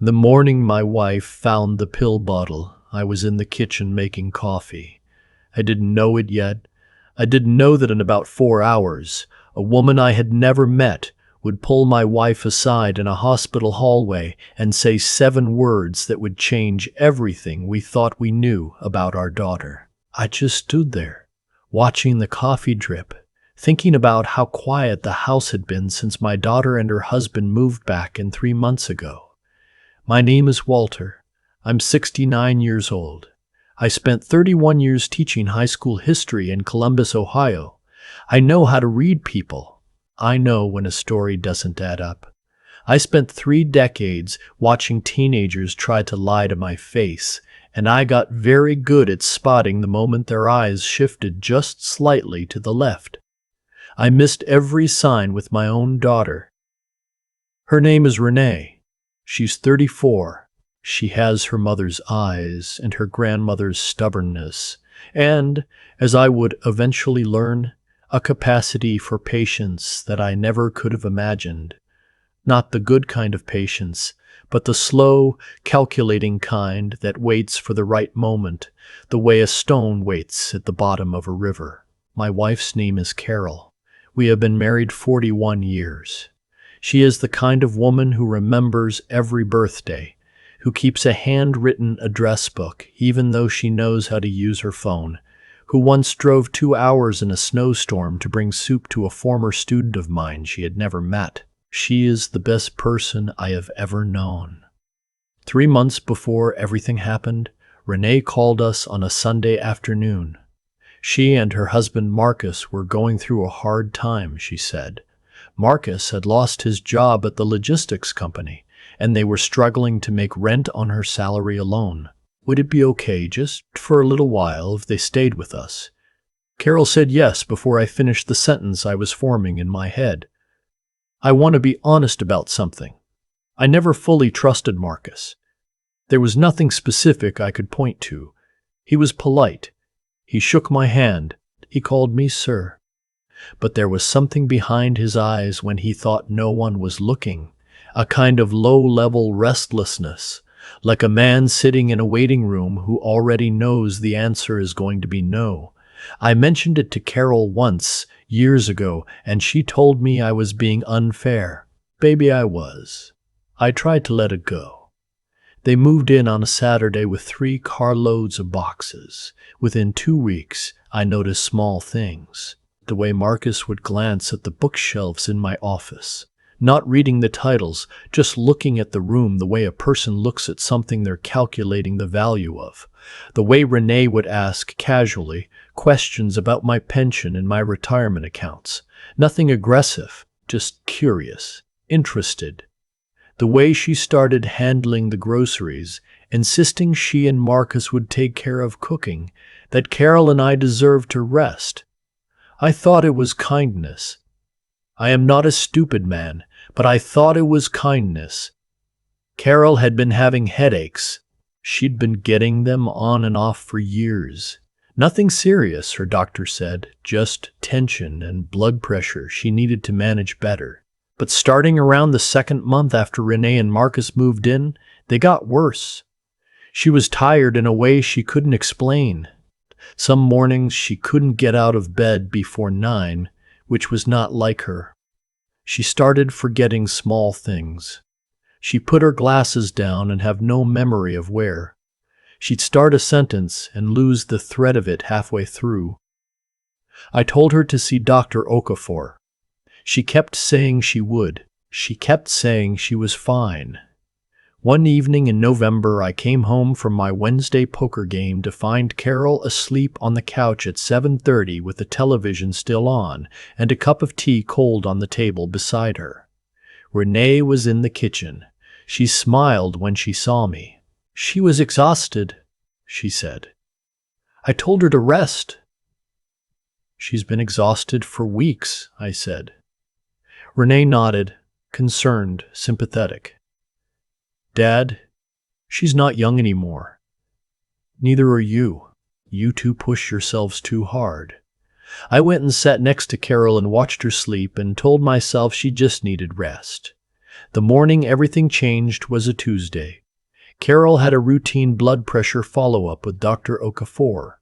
The morning my wife found the pill bottle, I was in the kitchen making coffee. I didn't know it yet. I didn't know that in about 4 hours, a woman I had never met would pull my wife aside in a hospital hallway and say 7 words that would change everything we thought we knew about our daughter. I just stood there, watching the coffee drip, thinking about how quiet the house had been since my daughter and her husband moved back in 3 months ago. My name is Walter. I'm 69 years old. I spent 31 years teaching high school history in Columbus, Ohio. I know how to read people. I know when a story doesn't add up. I spent 3 decades watching teenagers try to lie to my face, and I got very good at spotting the moment their eyes shifted just slightly to the left. I missed every sign with my own daughter. Her name is Renee. She's 34. She has her mother's eyes and her grandmother's stubbornness, and, as I would eventually learn, a capacity for patience that I never could have imagined. Not the good kind of patience, but the slow, calculating kind that waits for the right moment, the way a stone waits at the bottom of a river. My wife's name is Carol. We have been married 41 years. She is the kind of woman who remembers every birthday, who keeps a handwritten address book even though she knows how to use her phone, who once drove 2 hours in a snowstorm to bring soup to a former student of mine she had never met. She is the best person I have ever known. 3 months before everything happened, Renee called us on a Sunday afternoon. She and her husband Marcus were going through a hard time, she said. Marcus had lost his job at the logistics company, and they were struggling to make rent on her salary alone. Would it be okay just for a little while if they stayed with us? Carol said yes before I finished the sentence I was forming in my head. I want to be honest about something. I never fully trusted Marcus. There was nothing specific I could point to. He was polite. He shook my hand. He called me sir. But there was something behind his eyes when he thought no one was looking, a kind of low-level restlessness, like a man sitting in a waiting room who already knows the answer is going to be no. I mentioned it to Carol once, years ago, and she told me I was being unfair. Maybe I was. I tried to let it go. They moved in on a Saturday with 3 carloads of boxes. Within 2 weeks, I noticed small things. The way Marcus would glance at the bookshelves in my office, not reading the titles, just looking at the room the way a person looks at something they're calculating the value of. The way Renee would ask, casually, questions about my pension and my retirement accounts. Nothing aggressive, just curious, interested. The way she started handling the groceries, insisting she and Marcus would take care of cooking, that Carol and I deserved to rest. I thought it was kindness. I am not a stupid man, but I thought it was kindness. Carol had been having headaches. She'd been getting them on and off for years. Nothing serious, her doctor said, just tension and blood pressure she needed to manage better. But starting around the 2nd month after Renee and Marcus moved in, they got worse. She was tired in a way she couldn't explain. Some mornings she couldn't get out of bed before 9, which was not like her. She started forgetting small things. She put her glasses down and have no memory of where. She'd start a sentence and lose the thread of it halfway through. I told her to see Dr. Okafor. She kept saying she would. She kept saying she was fine. One evening in November, I came home from my Wednesday poker game to find Carol asleep on the couch at 7:30 with the television still on and a cup of tea cold on the table beside her. Renee was in the kitchen. She smiled when she saw me. She was exhausted, she said. I told her to rest. She's been exhausted for weeks, I said. Renee nodded, concerned, sympathetic. Dad, she's not young anymore. Neither are you. You two push yourselves too hard. I went and sat next to Carol and watched her sleep and told myself she just needed rest. The morning everything changed was a Tuesday. Carol had a routine blood pressure follow-up with Dr. Okafor.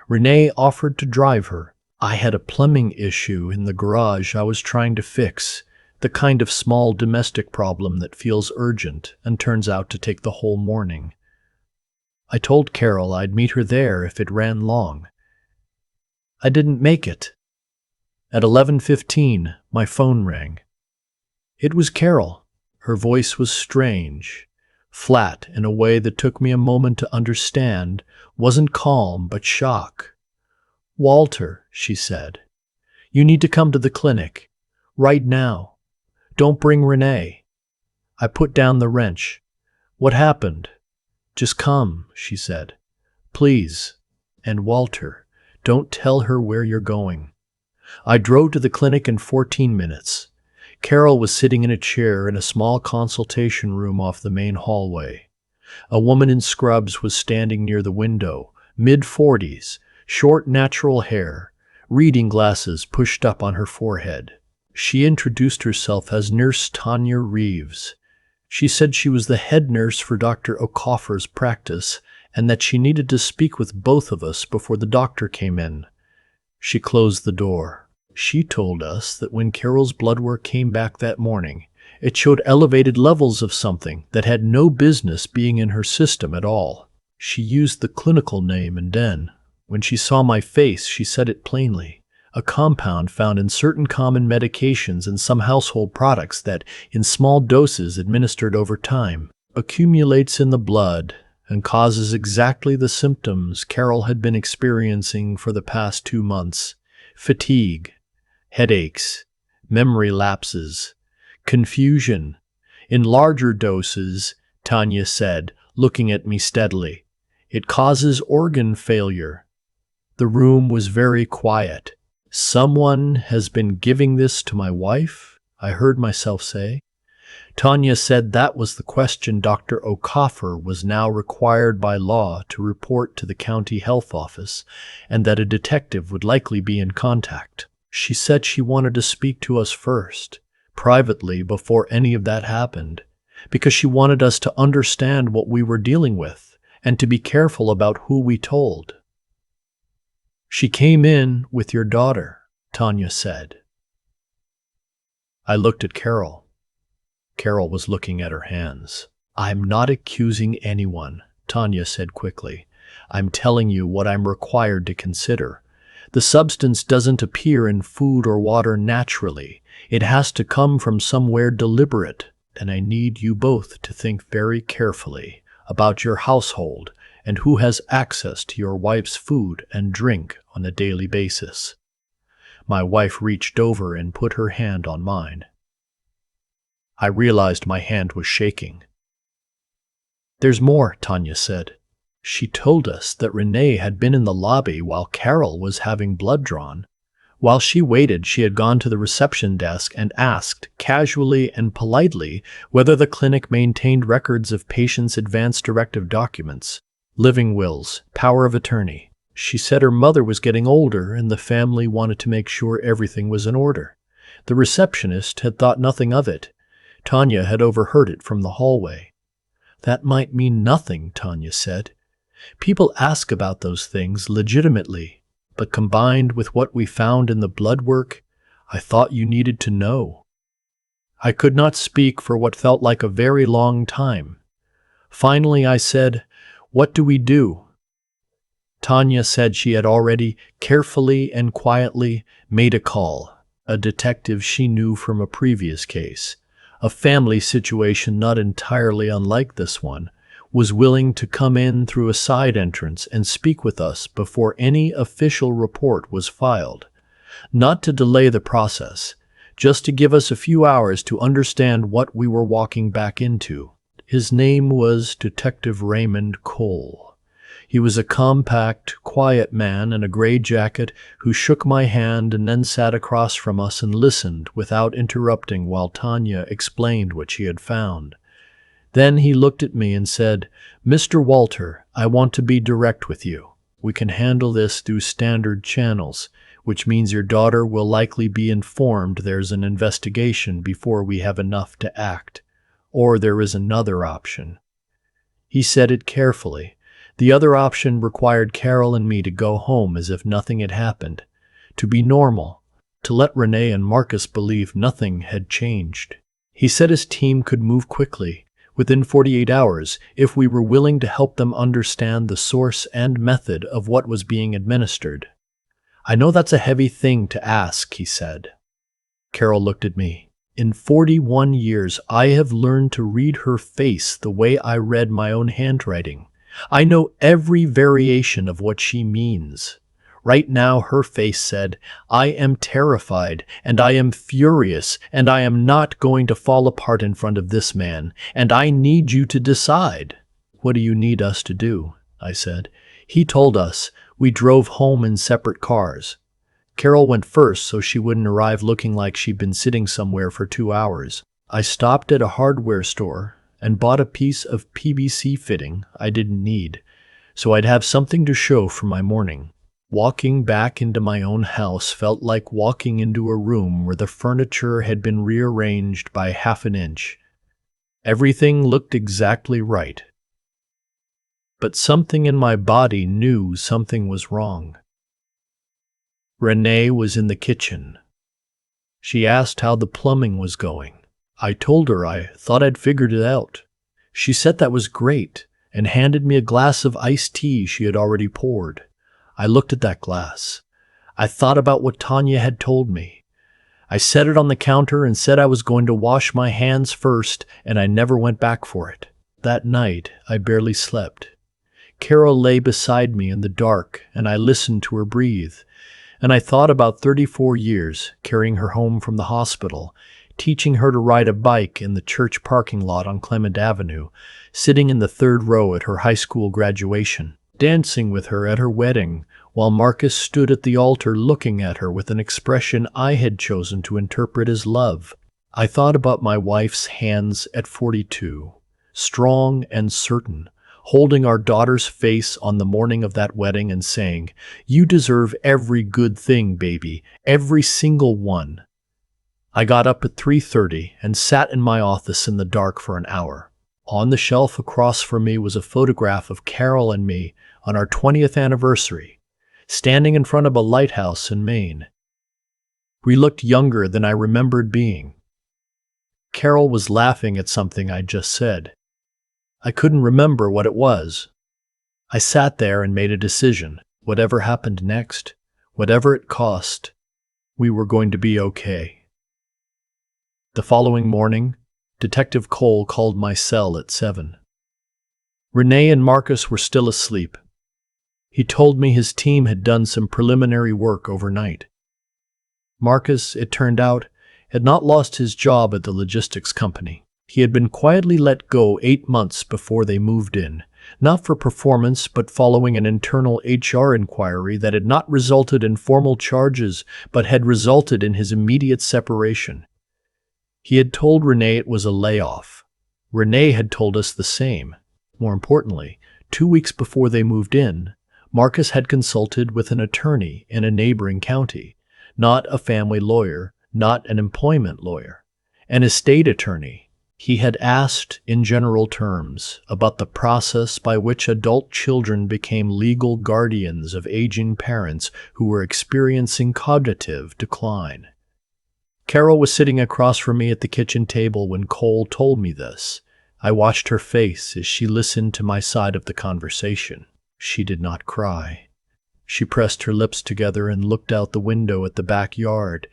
Renee offered to drive her. I had a plumbing issue in the garage I was trying to fix, the kind of small domestic problem that feels urgent and turns out to take the whole morning. I told Carol I'd meet her there if it ran long. I didn't make it. At 11:15, my phone rang. It was Carol. Her voice was strange, flat in a way that took me a moment to understand, wasn't calm but shock. "Walter," she said, "you need to come to the clinic. Right now. Don't bring Renee." I put down the wrench. "What happened?" "Just come," she said. "Please. And Walter, don't tell her where you're going." I drove to the clinic in 14 minutes. Carol was sitting in a chair in a small consultation room off the main hallway. A woman in scrubs was standing near the window, mid-40s, short natural hair, reading glasses pushed up on her forehead. She introduced herself as Nurse Tanya Reeves. She said she was the head nurse for Dr. Okafor's practice and that she needed to speak with both of us before the doctor came in. She closed the door. She told us that when Carol's blood work came back that morning, it showed elevated levels of something that had no business being in her system at all. She used the clinical name, and then, when she saw my face, she said it plainly. A compound found in certain common medications and some household products that, in small doses administered over time, accumulates in the blood and causes exactly the symptoms Carol had been experiencing for the past 2 months: fatigue, headaches, memory lapses, confusion. In larger doses, Tanya said, looking at me steadily, it causes organ failure. The room was very quiet. "Someone has been giving this to my wife?" I heard myself say. Tanya said that was the question Dr. Okafor was now required by law to report to the county health office, and that a detective would likely be in contact. She said she wanted to speak to us first, privately, before any of that happened, because she wanted us to understand what we were dealing with and to be careful about who we told. "She came in with your daughter," Tanya said. I looked at Carol. Carol was looking at her hands. "I'm not accusing anyone," Tanya said quickly. "I'm telling you what I'm required to consider. The substance doesn't appear in food or water naturally. It has to come from somewhere deliberate, and I need you both to think very carefully about your household and who has access to your wife's food and drink on a daily basis." My wife reached over and put her hand on mine. I realized my hand was shaking. "There's more," Tanya said. "She told us that Renee had been in the lobby while Carol was having blood drawn. While she waited, she had gone to the reception desk and asked, casually and politely, whether the clinic maintained records of patients' advance directive documents, living wills, power of attorney. She said her mother was getting older and the family wanted to make sure everything was in order. The receptionist had thought nothing of it. Tanya had overheard it from the hallway. "That might mean nothing," Tanya said. "People ask about those things legitimately, but combined with what we found in the blood work, I thought you needed to know." I could not speak for what felt like a very long time. Finally I said, "What do we do?" Tanya said she had already, carefully and quietly, made a call. A detective she knew from a previous case, a family situation not entirely unlike this one, was willing to come in through a side entrance and speak with us before any official report was filed. Not to delay the process, just to give us a few hours to understand what we were walking back into. His name was Detective Raymond Cole. He was a compact, quiet man in a gray jacket who shook my hand and then sat across from us and listened without interrupting while Tanya explained what she had found. Then he looked at me and said, "Mr. Walter, I want to be direct with you. We can handle this through standard channels, which means your daughter will likely be informed there's an investigation before we have enough to act. or there is another option. He said it carefully. The other option required Carol and me to go home as if nothing had happened, to be normal, to let Renee and Marcus believe nothing had changed. He said his team could move quickly, within 48 hours, if we were willing to help them understand the source and method of what was being administered. I know that's a heavy thing to ask, he said. Carol looked at me. In 41 years, I have learned to read her face the way I read my own handwriting. I know every variation of what she means. Right now, her face said, I am terrified, and I am furious, and I am not going to fall apart in front of this man, and I need you to decide. What do you need us to do? I said. He told us. We drove home in separate cars. Carol went first so she wouldn't arrive looking like she'd been sitting somewhere for 2 hours. I stopped at a hardware store and bought a piece of PVC fitting I didn't need, so I'd have something to show for my morning. Walking back into my own house felt like walking into a room where the furniture had been rearranged by half an inch. Everything looked exactly right. But something in my body knew something was wrong. Renee was in the kitchen. She asked how the plumbing was going. I told her I thought I'd figured it out. She said that was great and handed me a glass of iced tea she had already poured. I looked at that glass. I thought about what Tanya had told me. I set it on the counter and said I was going to wash my hands first, and I never went back for it. That night, I barely slept. Carol lay beside me in the dark, and I listened to her breathe. And I thought about 34 years, carrying her home from the hospital, teaching her to ride a bike in the church parking lot on Clement Avenue, sitting in the 3rd row at her high school graduation, dancing with her at her wedding, while Marcus stood at the altar looking at her with an expression I had chosen to interpret as love. I thought about my wife's hands at 42, strong and certain, holding our daughter's face on the morning of that wedding and saying, "You deserve every good thing, baby, every single one." I got up at 3:30 and sat in my office in the dark for an hour. On the shelf across from me was a photograph of Carol and me on our 20th anniversary, standing in front of a lighthouse in Maine. We looked younger than I remembered being. Carol was laughing at something I'd just said. I couldn't remember what it was. I sat there and made a decision. Whatever happened next, whatever it cost, we were going to be okay. The following morning, Detective Cole called my cell at 7. Renee and Marcus were still asleep. He told me his team had done some preliminary work overnight. Marcus, it turned out, had not lost his job at the logistics company. He had been quietly let go 8 months before they moved in, not for performance but following an internal HR inquiry that had not resulted in formal charges but had resulted in his immediate separation. He had told Renee it was a layoff. Renee had told us the same. More importantly, 2 weeks before they moved in, Marcus had consulted with an attorney in a neighboring county, not a family lawyer, not an employment lawyer, an estate attorney. He had asked, in general terms, about the process by which adult children became legal guardians of aging parents who were experiencing cognitive decline. Carol was sitting across from me at the kitchen table when Cole told me this. I watched her face as she listened to my side of the conversation. She did not cry. She pressed her lips together and looked out the window at the backyard,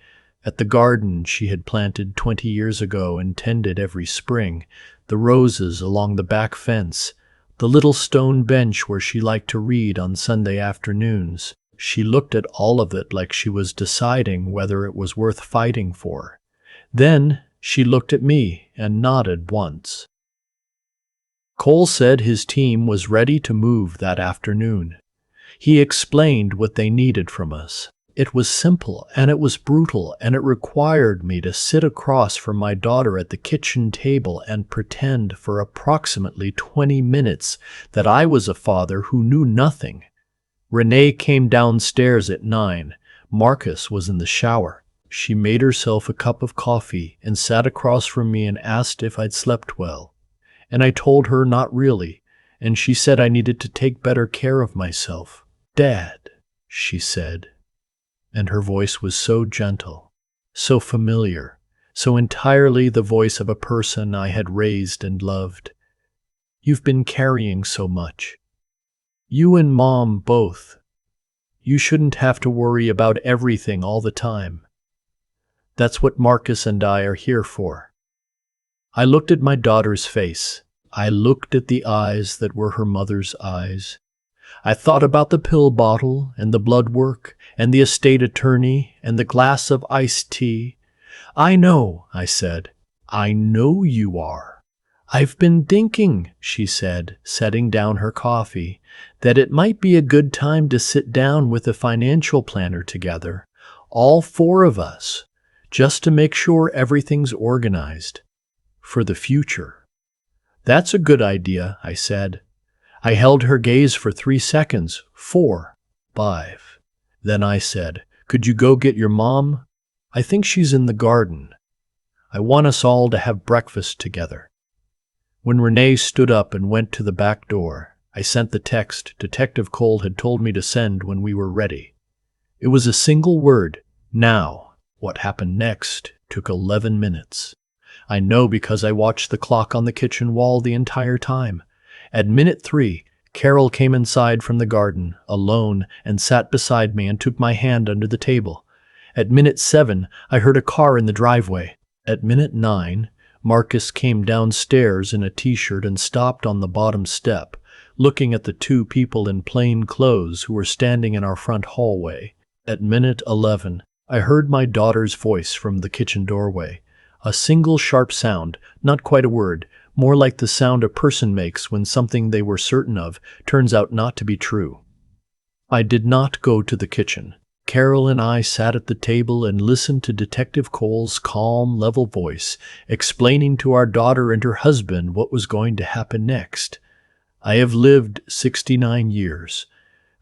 at the garden she had planted 20 years ago and tended every spring, the roses along the back fence, the little stone bench where she liked to read on Sunday afternoons. She looked at all of it like she was deciding whether it was worth fighting for. Then she looked at me and nodded once. Cole said his team was ready to move that afternoon. He explained what they needed from us. It was simple, and it was brutal, and it required me to sit across from my daughter at the kitchen table and pretend for approximately 20 minutes that I was a father who knew nothing. Renee came downstairs at 9. Marcus was in the shower. she made herself a cup of coffee and sat across from me and asked if I'd slept well. And I told her not really, and she said I needed to take better care of myself. "Dad," she said, and her voice was so gentle, so familiar, so entirely the voice of a person I had raised and loved. "You've been carrying so much. You and Mom both. You shouldn't have to worry about everything all the time. That's what Marcus and I are here for." I looked at my daughter's face. I looked at the eyes that were her mother's eyes. I thought about the pill bottle and the blood work and the estate attorney and the glass of iced tea. "I know," I said. "I know you are. I've been thinking," she said, setting down her coffee, "that it might be a good time to sit down with a financial planner together, all four of us, just to make sure everything's organized for the future." "That's a good idea," I said. I held her gaze for 3 seconds. 4, 5. Then I said, "Could you go get your mom? I think she's in the garden. I want us all to have breakfast together." When Renee stood up and went to the back door, I sent the text Detective Cole had told me to send when we were ready. It was a single word, "now." What happened next took 11 minutes. I know because I watched the clock on the kitchen wall the entire time. At minute 3, Carol came inside from the garden, alone, and sat beside me and took my hand under the table. At minute 7, I heard a car in the driveway. At minute 9, Marcus came downstairs in a t-shirt and stopped on the bottom step, looking at the 2 people in plain clothes who were standing in our front hallway. At minute 11, I heard my daughter's voice from the kitchen doorway. A single sharp sound, not quite a word, more like the sound a person makes when something they were certain of turns out not to be true. I did not go to the kitchen. Carol and I sat at the table and listened to Detective Cole's calm, level voice, explaining to our daughter and her husband what was going to happen next. I have lived 69 years.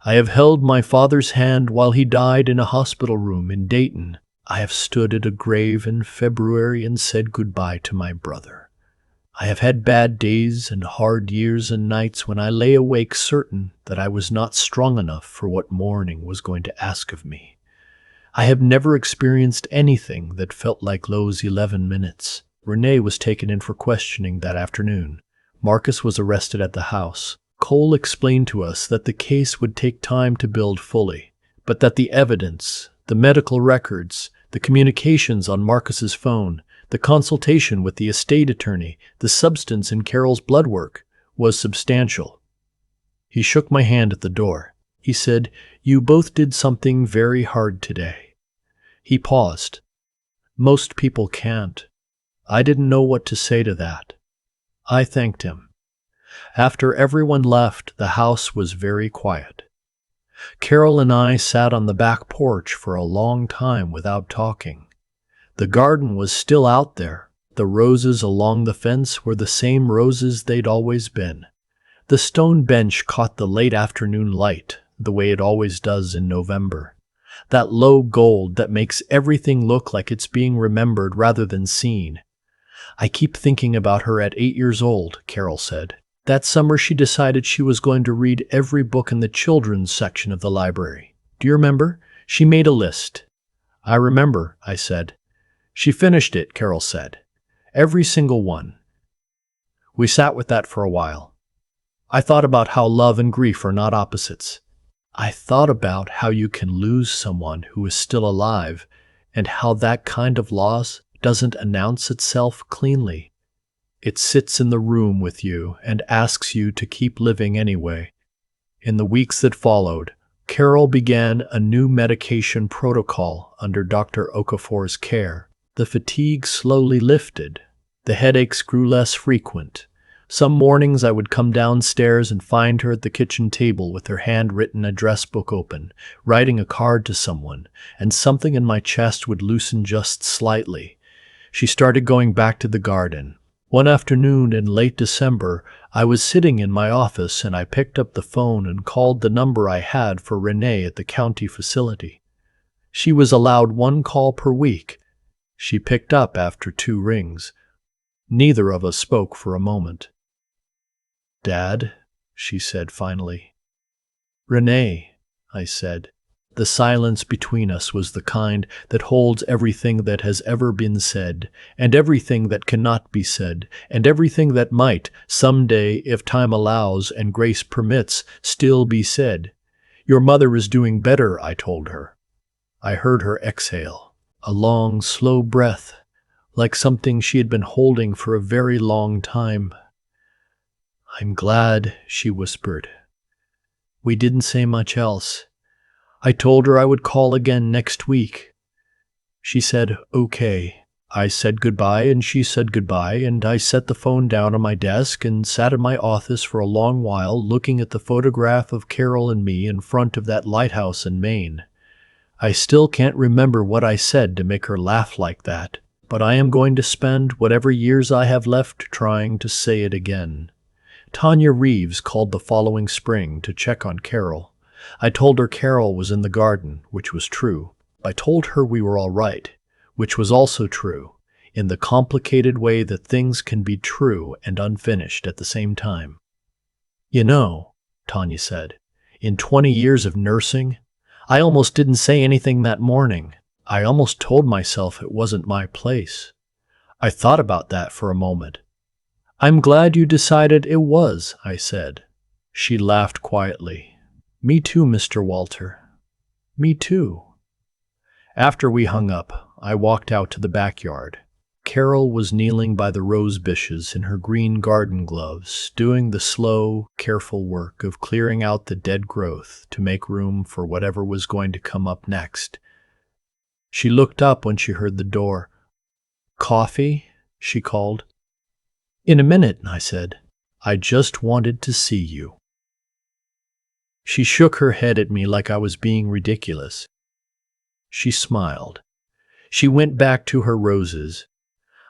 I have held my father's hand while he died in a hospital room in Dayton. I have stood at a grave in February and said goodbye to my brother. I have had bad days and hard years and nights when I lay awake certain that I was not strong enough for what morning was going to ask of me. I have never experienced anything that felt like those 11 minutes. Renee was taken in for questioning that afternoon. Marcus was arrested at the house. Cole explained to us that the case would take time to build fully, but that the evidence, the medical records, the communications on Marcus's phone, the consultation with the estate attorney, the substance in Carol's blood work, was substantial. He shook my hand at the door. He said, "You both did something very hard today." He paused. "Most people can't." I didn't know what to say to that. I thanked him. After everyone left, the house was very quiet. Carol and I sat on the back porch for a long time without talking. The garden was still out there. The roses along the fence were the same roses they'd always been. The stone bench caught the late afternoon light, the way it always does in November. That low gold that makes everything look like it's being remembered rather than seen. "I keep thinking about her at 8 years old," Carol said. "That summer she decided she was going to read every book in the children's section of the library. Do you remember? She made a list." "I remember," I said. "She finished it," Carol said. "Every single one." We sat with that for a while. I thought about how love and grief are not opposites. I thought about how you can lose someone who is still alive, and how that kind of loss doesn't announce itself cleanly. It sits in the room with you and asks you to keep living anyway. In the weeks that followed, Carol began a new medication protocol under Dr. Okafor's care. The fatigue slowly lifted. The headaches grew less frequent. Some mornings I would come downstairs and find her at the kitchen table with her handwritten address book open, writing a card to someone, and something in my chest would loosen just slightly. She started going back to the garden. One afternoon in late December, I was sitting in my office and I picked up the phone and called the number I had for Renee at the county facility. She was allowed 1 call per week. She picked up after 2 rings. Neither of us spoke for a moment. "Dad," she said finally. "Renee," I said. The silence between us was the kind that holds everything that has ever been said, and everything that cannot be said, and everything that might, someday, if time allows and grace permits, still be said. "Your mother is doing better," I told her. I heard her exhale, a long, slow breath, like something she had been holding for a very long time. "I'm glad," she whispered. We didn't say much else. I told her I would call again next week. She said, "Okay." I said goodbye and she said goodbye, and I set the phone down on my desk and sat in my office for a long while looking at the photograph of Carol and me in front of that lighthouse in Maine. I still can't remember what I said to make her laugh like that, but I am going to spend whatever years I have left trying to say it again. Tanya Reeves called the following spring to check on Carol. I told her Carol was in the garden, which was true. I told her we were all right, which was also true, in the complicated way that things can be true and unfinished at the same time. "You know," Tanya said, "in 20 years of nursing, I almost didn't say anything that morning. I almost told myself it wasn't my place. I thought about that for a moment. "I'm glad you decided it was," I said. She laughed quietly. "Me too, Mr. Walter. Me too." After we hung up, I walked out to the backyard. Carol was kneeling by the rose bushes in her green garden gloves, doing the slow, careful work of clearing out the dead growth to make room for whatever was going to come up next. She looked up when she heard the door. "Coffee?" she called. "In a minute," I said. "I just wanted to see you." She shook her head at me like I was being ridiculous. She smiled. She went back to her roses.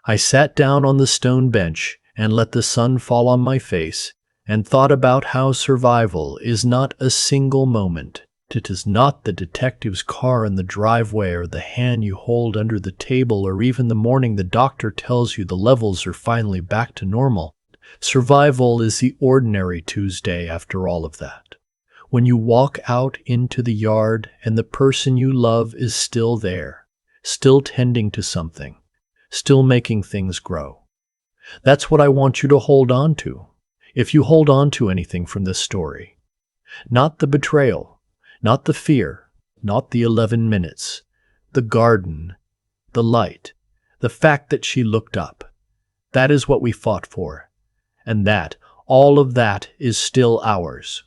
I sat down on the stone bench and let the sun fall on my face and thought about how survival is not a single moment. It is not the detective's car in the driveway or the hand you hold under the table or even the morning the doctor tells you the levels are finally back to normal. Survival is the ordinary Tuesday after all of that. When you walk out into the yard and the person you love is still there, still tending to something, still making things grow. That's what I want you to hold on to, if you hold on to anything from this story. Not the betrayal, not the fear, not the 11 minutes, the garden, the light, the fact that she looked up. That is what we fought for, and that, all of that is still ours.